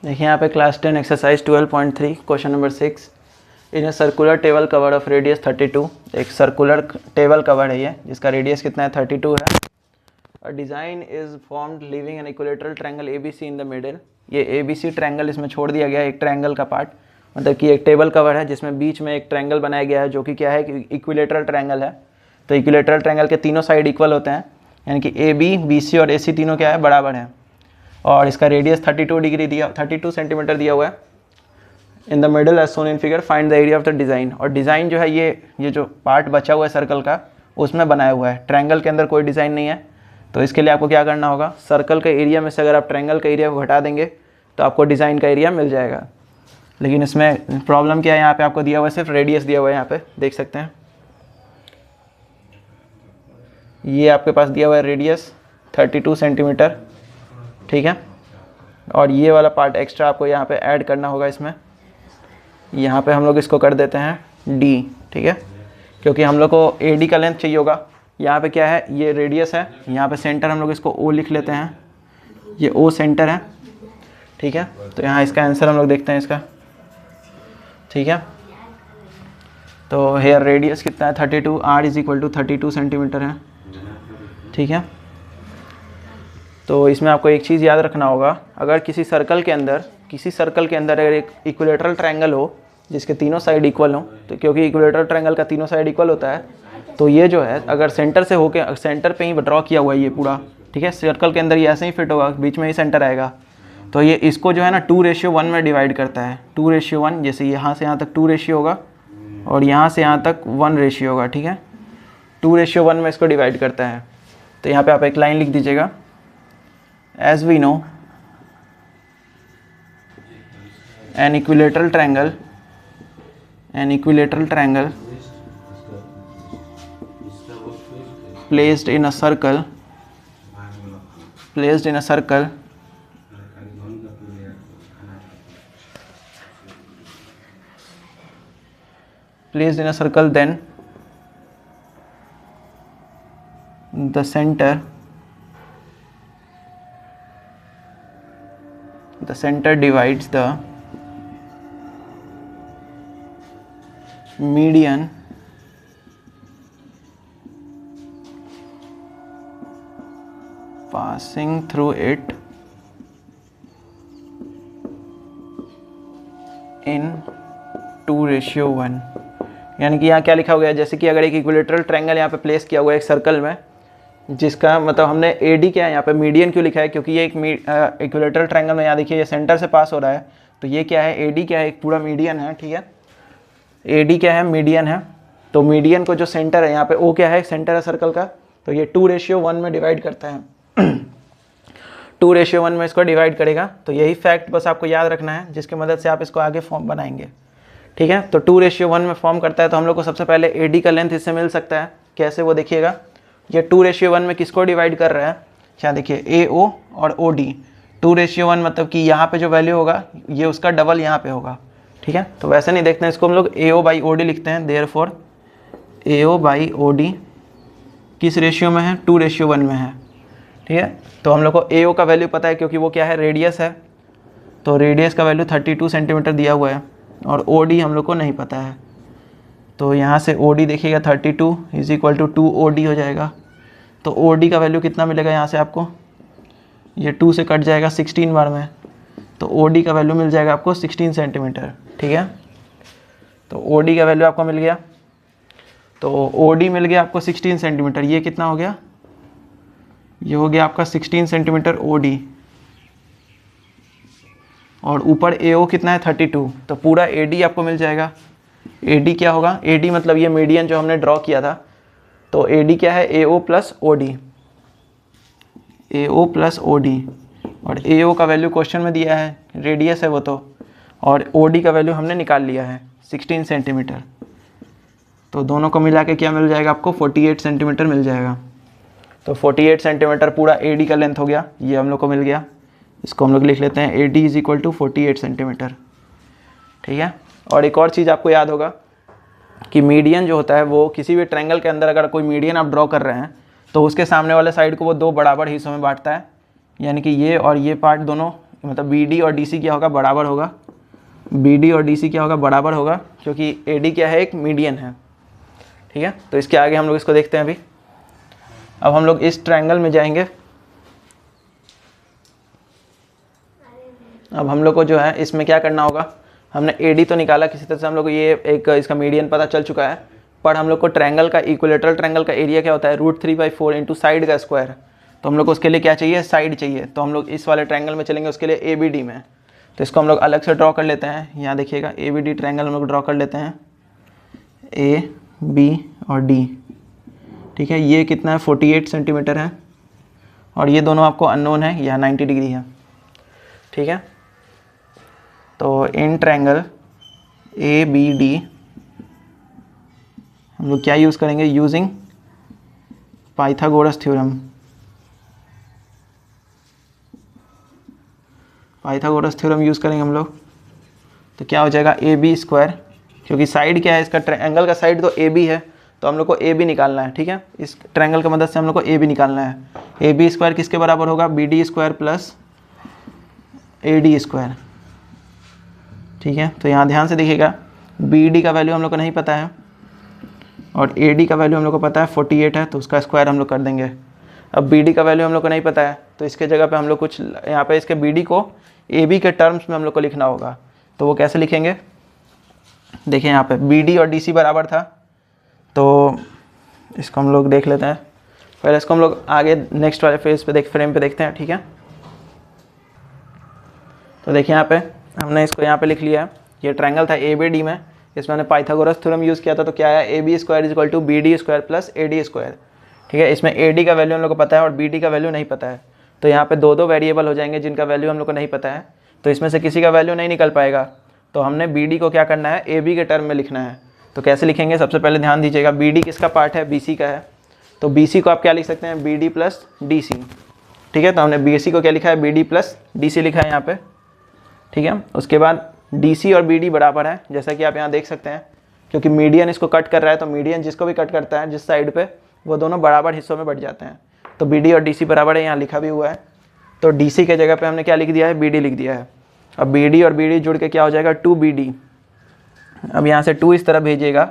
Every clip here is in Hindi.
देखिए यहाँ पे class 10 exercise 12.3 question number 6 in a circular table cover of radius 32। एक सर्कुलर टेबल कवर है ये जिसका रेडियस कितना है 32 है। A design is formed living an equilateral triangle ABC in the middle. ये ABC ट्रायंगल इसमें छोड़ दिया गया है, एक ट्रायंगल का पार्ट, मतलब कि एक टेबल कवर है जिसमें बीच में एक ट्रायंगल बनाया गया है जो कि क्या है कि इक्विलेटरल ट्रायंगल है। तो इक्विलेटरल ट्रायंगल के तीनों साइड इक्वल होते हैं, यानी कि AB BC और AC तीनों क्या है बराबर हैं, और इसका रेडियस 32 सेंटीमीटर दिया हुआ है। In the middle edge shown in figure find the area of the design. और डिज़ाइन जो है ये जो पार्ट बचा हुआ है सर्कल का उसमें बनाया हुआ है, ट्रायंगल के अंदर कोई डिज़ाइन नहीं है। तो इसके लिए आपको क्या करना होगा, सर्कल के एरिया में से अगर आप ट्रायंगल के एरिया को घटा देंगे तो आपको डिज़ाइन का एरिया मिल जाएगा। लेकिन इसमें प्रॉब्लम क्या है, यहाँ पे आपको दिया हुआ है सिर्फ रेडियस दिया हुआ है, यहाँ पे देख सकते हैं ये आपके पास दिया हुआ है रेडियस 32 सेंटीमीटर, ठीक है। और ये वाला पार्ट एक्स्ट्रा आपको यहाँ पे ऐड करना होगा इसमें। यहाँ पे हम लोग इसको कर देते हैं D, ठीक है, क्योंकि हम लोग को AD का लेंथ चाहिए होगा। यहाँ पे क्या है, ये रेडियस है, यहाँ पे सेंटर हम लोग इसको O लिख लेते हैं, ये O सेंटर है, ठीक है। तो यहाँ इसका आंसर हम लोग देखते हैं इसका, ठीक है। तो हेयर रेडियस कितना है 32, R is equal to 32 centimetre है, ठीक है। तो इसमें आपको एक चीज़ याद रखना होगा, अगर किसी सर्कल के अंदर अगर एक इक्विलेटरल ट्रायंगल हो जिसके तीनों साइड इक्वल हो, तो क्योंकि इक्विलेटरल ट्रायंगल का तीनों साइड इक्वल होता है, तो ये जो है अगर सेंटर से होके सेंटर पे ही ड्रॉ किया हुआ है ये पूरा, ठीक है, सर्कल के अंदर ये ऐसे ही फिट होगा, बीच में ही सेंटर आएगा, तो ये इसको जो है ना 2:1 में डिवाइड करता है। 2:1, जैसे यहाँ से यहाँ तक 2 रेशियो होगा और यहाँ से यहाँ तक 1 रेशियो होगा, ठीक है। 2:1 में इसको डिवाइड करता है। तो यहाँ पर आप एक लाइन लिख दीजिएगा, as we know an equilateral triangle placed in a circle then the center divides the median passing through it in 2:1। यानी कि यहाँ क्या लिखा हुआ है, जैसे कि अगर एक इक्विलेटरल ट्रायंगल यहाँ पे प्लेस किया हुआ है एक सर्कल में, जिसका मतलब हमने AD क्या है यहाँ पे मीडियन क्यों लिखा है, क्योंकि ये एक इक्विलेटरल ट्रायंगल में यहाँ देखिए ये सेंटर से पास हो रहा है, तो ये क्या है AD क्या है, एक पूरा मीडियन है, ठीक है। AD क्या है, मीडियन है। तो मीडियन को जो सेंटर है यहाँ पे O क्या है, सेंटर है सर्कल का, तो ये 2:1 में डिवाइड करता है 2:1 में इसको डिवाइड करेगा। तो यही फैक्ट बस आपको याद रखना है, जिसकी मदद से आप इसको आगे फॉर्म बनाएंगे, ठीक है। तो 2:1 में फॉर्म करता है, तो हम लोग को सबसे पहले AD का लेंथ इससे मिल सकता है। कैसे, वो देखिएगा, ये 2:1 में किसको डिवाइड कर रहा है, क्या देखिए AO और OD। 2:1 मतलब कि यहाँ पे जो वैल्यू होगा ये उसका डबल यहाँ पे होगा, ठीक है। तो वैसे नहीं देखते हैं इसको, हम लोग AO/OD लिखते हैं। देयरफॉर AO/OD किस रेशियो में है, 2:1 में है, ठीक है। तो हम लोग को AO का वैल्यू पता है क्योंकि वो क्या है, रेडियस है, तो रेडियस का वैल्यू 32 सेंटीमीटर दिया हुआ है, और OD हम लोग को नहीं पता है। तो यहाँ से OD देखिएगा 32 इज इक्वल टू 2OD हो जाएगा। तो OD का वैल्यू कितना मिलेगा, यहाँ से आपको ये 2 से कट जाएगा 16 बार में, तो OD का वैल्यू मिल जाएगा आपको 16 सेंटीमीटर, ठीक है। तो OD का वैल्यू आपको मिल गया, तो OD मिल गया आपको 16 सेंटीमीटर। ये कितना हो गया, ये हो गया आपका 16 सेंटीमीटर OD, और ऊपर AO कितना है 32, तो पूरा AD आपको मिल जाएगा। AD क्या होगा, AD मतलब ये मीडियन जो हमने ड्रॉ किया था, तो AD क्या है AO प्लस OD, और AO का वैल्यू क्वेश्चन में दिया है, रेडियस है वो तो, और OD का वैल्यू हमने निकाल लिया है 16 सेंटीमीटर। तो दोनों को मिला के क्या मिल जाएगा आपको, 48 सेंटीमीटर मिल जाएगा। तो 48 सेंटीमीटर पूरा AD का लेंथ हो गया, ये हम लोग को मिल गया। इसको हम लोग लिख लेते हैं AD is equal to 48 centimetre, ठीक है। और एक और चीज़ आपको याद होगा कि मीडियन जो होता है वो किसी भी ट्रायंगल के अंदर अगर कोई मीडियन आप ड्रॉ कर रहे हैं तो उसके सामने वाले साइड को वो 2 बराबर हिस्सों में बांटता है, यानी कि ये और ये पार्ट दोनों मतलब बी डी और डी सी क्या होगा, बराबर होगा। बी डी और डी सी क्या होगा, बराबर होगा, क्योंकि ए डी क्या है, एक मीडियन है। ठीक है, तो इसके आगे हम लोग इसको देखते हैं अभी। अब हम लोग इस ट्रायंगल में जाएंगे। अब हम लोग को जो है इसमें क्या करना होगा, हमने ए डी तो निकाला किसी तरह से, हम लोग को ये एक इसका मीडियन पता चल चुका है, पर हम लोग को ट्रायंगल का, इक्विलेटरल ट्रायंगल का एरिया क्या होता है, √3/4 इंटू साइड का स्क्वायर। तो हम लोग को उसके लिए क्या चाहिए, साइड चाहिए। तो हम लोग इस वाले ट्रायंगल में चलेंगे, उसके लिए ए बी डी में। तो इसको हम लोग अलग से ड्रॉ कर लेते हैं। यहाँ देखिएगा ए बी डी ट्रायंगल हम लोग ड्रॉ कर लेते हैं, ए बी और डी। ठीक है, ये कितना है, 48 सेंटीमीटर है, और ये दोनों आपको अननोन है, यह 90 डिग्री है। ठीक है, तो in triangle A B D हम लोग क्या यूज़ करेंगे, using Pythagoras theorem. Pythagoras theorem use करेंगे हम लोग। तो क्या हो जाएगा, ए बी स्क्वायर, क्योंकि साइड क्या है इसका, ट्रायंगल का साइड तो ए बी है, तो हम लोग को ए बी निकालना है। ठीक है, इस ट्रायंगल की मदद से हम लोग को ए बी निकालना है। ए बी स्क्वायर किसके बराबर होगा, B D square plus A D square. ठीक है, तो यहाँ ध्यान से देखिएगा, बी डी का वैल्यू हम लोग को नहीं पता है, और ए डी का वैल्यू हम लोग को पता है 48 है, तो उसका स्क्वायर हम लोग कर देंगे। अब बी डी का वैल्यू हम लोग को नहीं पता है, तो इसके जगह पे हम लोग कुछ यहाँ पे इसके बी डी को ए बी के टर्म्स में हम लोग को लिखना होगा। तो वो कैसे लिखेंगे, देखिए यहाँ पे बी डी और डी सी बराबर था, तो इसको हम लोग देख लेते हैं। पहले इसको हम लोग आगे नेक्स्ट वाले फेज पे फ्रेम पे देखते हैं। ठीक है, तो देखिए यहाँ पे हमने इसको यहाँ पे लिख लिया है, ये ट्रायंगल था ए बी डी में, इसमें हमने पाइथागोरस थ्योरम यूज़ किया था। तो क्या है, A B square is equal to B D square plus A D square. ठीक है, इसमें ए डी का वैल्यू हम लोग को पता है और बी डी का वैल्यू नहीं पता है, तो यहाँ पे दो दो वेरिएबल हो जाएंगे जिनका वैल्यू हम लोग को नहीं पता है, तो इसमें से किसी का वैल्यू नहीं निकल पाएगा। तो हमने बी डी को क्या करना है, ए बी के टर्म में लिखना है। तो कैसे लिखेंगे, सबसे पहले ध्यान दीजिएगा, बी डी किसका पार्ट है, बी सी का है, तो बी सी को आप क्या लिख सकते हैं, B D plus D C. ठीक है, तो हमने बी सी को क्या लिखा है, B D plus D C लिखा है यहाँ पे। ठीक है, उसके बाद डी सी और बी डी बराबर है, जैसा कि आप यहाँ देख सकते हैं, क्योंकि मीडियन इसको कट कर रहा है, तो मीडियन जिसको भी कट करता है जिस साइड पे, वो दोनों बराबर हिस्सों में बट जाते हैं। तो बी डी और डी सी बराबर है, यहाँ लिखा भी हुआ है। तो डी सी के जगह पे हमने क्या लिख दिया है, बी डी लिख दिया है। अब बी डी और बी डी जुड़ के क्या हो जाएगा, 2BD। अब यहाँ से 2 इस तरह भेजिएगा,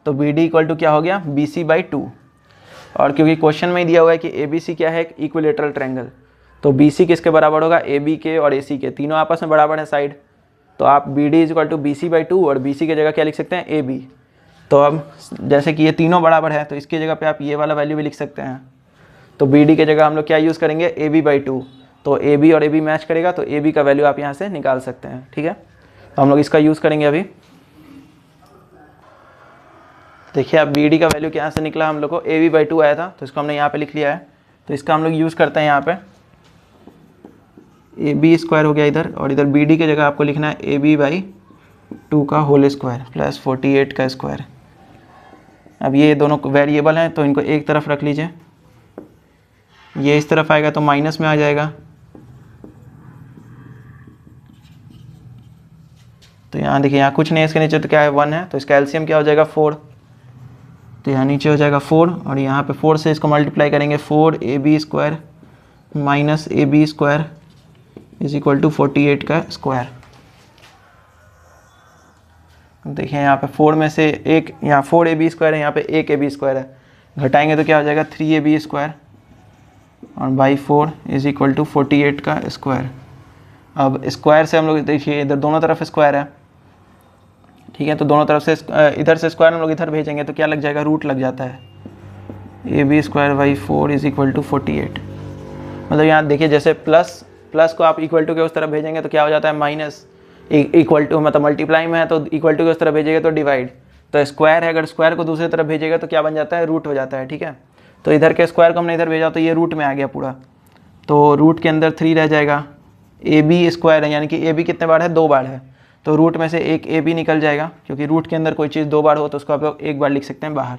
तो बी डी इक्वल टू क्या हो गया, BC/2। और क्योंकि क्वेश्चन में ही दिया हुआ है कि ABC क्या है, एक इक्विलेटरल ट्रायंगल, तो BC किसके बराबर होगा, AB के और AC के, तीनों आपस में बराबर है साइड। तो आप BD इक्वल टू BC/2 और BC की जगह क्या लिख सकते हैं, AB। तो अब जैसे कि ये तीनों बराबर है, तो इसकी जगह पे आप ये वाला वैल्यू भी लिख सकते हैं। तो BD की जगह हम लोग क्या यूज़ करेंगे, AB/2। तो AB और AB मैच करेगा, तो AB का वैल्यू आप यहाँ से निकाल सकते हैं। ठीक है, तो हम लोग इसका यूज़ करेंगे अभी। देखिए अब BD का वैल्यू यहाँ से निकला, हम लोग को AB/2 आया था, तो इसको हमने यहाँ पे लिख लिया है। तो इसका हम लोग यूज़ करते हैं यहाँ पे, AB स्क्वायर हो गया इधर, और इधर BD की जगह आपको लिखना है AB/2 का होल स्क्वायर प्लस 48 का स्क्वायर। अब ये दोनों वेरिएबल हैं, तो इनको एक तरफ रख लीजिए, ये इस तरफ आएगा तो माइनस में आ जाएगा, तो यहाँ देखिए यहाँ कुछ नहीं है, इसके नीचे तो क्या है, 1 है, तो इसका एलसीएम क्या हो जाएगा, 4। तो यहाँ नीचे हो जाएगा 4, और यहाँ पे 4 से इसको मल्टीप्लाई करेंगे, 4AB square minus AB square is equal to 48 का स्क्वायर। देखिए यहाँ पे 4 में से एक, यहाँ 4AB स्क्वायर है, यहाँ पे 1AB स्क्वायर है, घटाएंगे तो क्या हो जाएगा, 3AB स्क्वायर और बाई 4 इज इक्वल टू 48 का स्क्वायर। अब स्क्वायर से हम लोग देखिए इधर दोनों तरफ स्क्वायर है, ठीक है, तो दोनों तरफ से इधर से स्क्वायर हम लोग इधर भेजेंगे तो क्या लग जाएगा, रूट लग जाता है, AB square by 4 is equal to 48। मतलब यहाँ देखिए जैसे प्लस को आप इक्वल टू के उस तरफ भेजेंगे तो क्या हो जाता है, माइनस, इक्वल टू मतलब मल्टीप्लाई में है तो इक्वल टू के उस तरफ भेजेगा तो डिवाइड, तो स्क्वायर है, अगर स्क्वायर को दूसरी तरफ भेजेगा तो क्या बन जाता है, रूट हो जाता है। ठीक है, तो इधर के स्क्वायर को हमने इधर भेजा तो ये रूट में आ गया पूरा, तो रूट के अंदर 3 रह जाएगा, AB स्क्वायर है, यानी कि AB कितने बार है, 2 बार है, तो रूट में से एक AB निकल जाएगा, क्योंकि रूट के अंदर कोई चीज़ 2 बार हो तो उसको आप लोग एक बार लिख सकते हैं बाहर।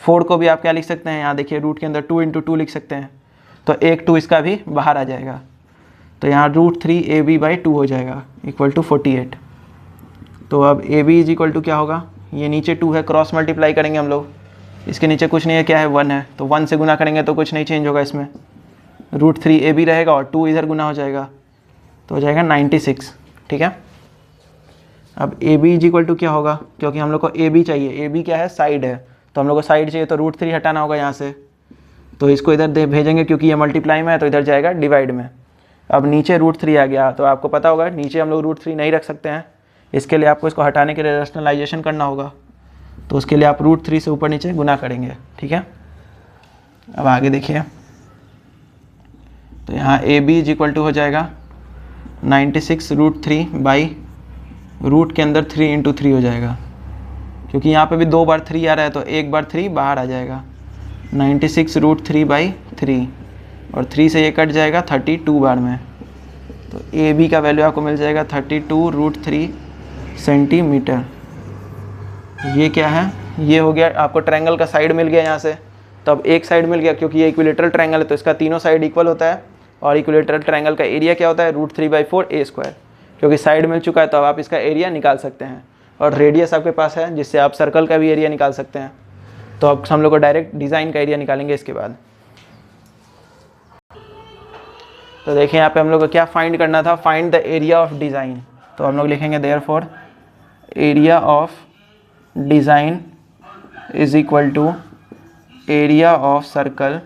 4 को भी आप क्या लिख सकते हैं, यहाँ देखिए रूट के अंदर 2 × 2 लिख सकते हैं, तो एक 2 इसका भी बाहर आ जाएगा, तो यहाँ √3AB/2 हो जाएगा इक्वल टू 48। तो अब AB इज इक्वल टू क्या होगा, ये नीचे 2 है, क्रॉस मल्टीप्लाई करेंगे हम लोग, इसके नीचे कुछ नहीं है, क्या है, 1 है, तो 1 से गुना करेंगे तो कुछ नहीं चेंज होगा इसमें, √3AB रहेगा और 2 इधर गुना हो जाएगा, तो हो जाएगा 96, ठीक है। अब A B is equal to क्या होगा, क्योंकि हम लोग को ए बी चाहिए, ए बी क्या है, साइड है, तो हम लोग को साइड चाहिए तो √3 हटाना होगा यहाँ से, तो इसको इधर दे भेजेंगे क्योंकि ये मल्टीप्लाई में है तो इधर जाएगा डिवाइड में। अब नीचे √3 आ गया, तो आपको पता होगा नीचे हम लोग √3 नहीं रख सकते हैं, इसके लिए आपको इसको हटाने के लिए रैशनलाइजेशन करना होगा, तो उसके लिए आप √3 से ऊपर नीचे गुना करेंगे, ठीक है। अब आगे देखिए, तो यहाँ A B is equal to हो जाएगा 96 √3 बाई रूट के अंदर 3 इंटू 3 हो जाएगा, क्योंकि यहाँ पे भी 2 बार 3 आ रहा है तो एक बार 3 बाहर आ जाएगा, 96 √3 बाई 3, और 3 से ये कट जाएगा 32 बार में, तो ए बी का वैल्यू आपको मिल जाएगा 32 √3 सेंटीमीटर। ये क्या है, ये हो गया आपको ट्रायंगल का साइड मिल गया यहाँ से, तो अब एक साइड मिल गया, क्योंकि ये इक्विलेटरल ट्रायंगल है तो इसका तीनों साइड इक्वल होता है, और इक्विलेटरल ट्रायंगल का एरिया क्या होता है, √3/4 a², क्योंकि साइड मिल चुका है तो अब आप इसका एरिया निकाल सकते हैं, और रेडियस आपके पास है जिससे आप सर्कल का भी एरिया निकाल सकते हैं। तो अब हम लोग को डायरेक्ट डिज़ाइन का एरिया निकालेंगे इसके बाद। तो देखिए यहाँ पे हम लोग को क्या फाइंड करना था, find the area of design, तो हम लोग लिखेंगे therefore area of design is equal to area of circle,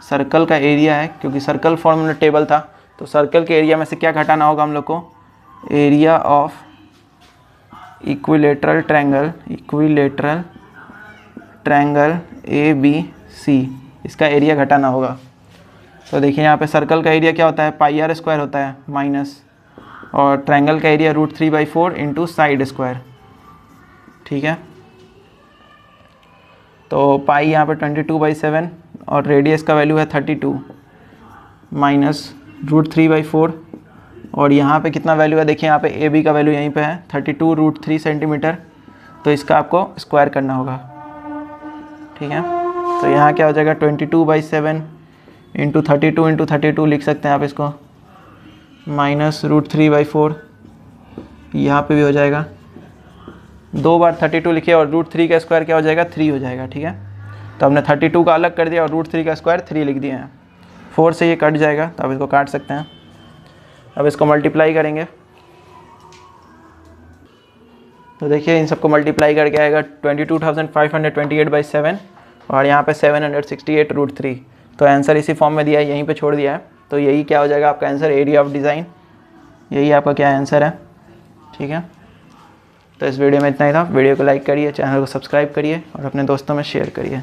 circle का एरिया है क्योंकि सर्कल फॉर्म में टेबल था, तो सर्कल के एरिया में से क्या घटाना होगा हम लोग को, area of equilateral triangle A B C, इसका एरिया घटाना होगा। तो देखिए यहाँ पे सर्कल का एरिया क्या होता है, πr² होता है माइनस, और ट्रायंगल का एरिया √3/4 इंटू साइड स्क्वायर, ठीक है। तो पाई यहाँ पे 22/7 और रेडियस का वैल्यू है 32 माइनस √3/4, और यहाँ पे कितना वैल्यू है, देखिए यहाँ पे ए बी का वैल्यू यहीं पे है 32 √3 सेंटीमीटर, तो इसका आपको स्क्वायर करना होगा, ठीक है। तो यहाँ क्या हो जाएगा 22/7 इंटू 32 लिख सकते हैं आप इसको, माइनस √3/4, यहाँ पे भी हो जाएगा, 2 बार 32 लिखिए और √3 का स्क्वायर क्या हो जाएगा, 3 हो जाएगा, ठीक है। तो हमने 32 का अलग कर दिया और √3 का स्क्वायर 3 लिख दिए हैं, 4 से ये कट जाएगा तो अब इसको काट सकते हैं। अब इसको मल्टीप्लाई करेंगे, तो देखिए इन सबको मल्टीप्लाई करके आएगा 22,528/7 और यहाँ पे 768 √3, तो आंसर इसी फॉर्म में दिया है, यहीं पे छोड़ दिया है, तो यही क्या हो जाएगा आपका आंसर, एरिया ऑफ डिज़ाइन, यही आपका क्या आंसर है, ठीक है। तो इस वीडियो में इतना ही था, वीडियो को लाइक करिए, चैनल को सब्सक्राइब करिए और अपने दोस्तों में शेयर करिए।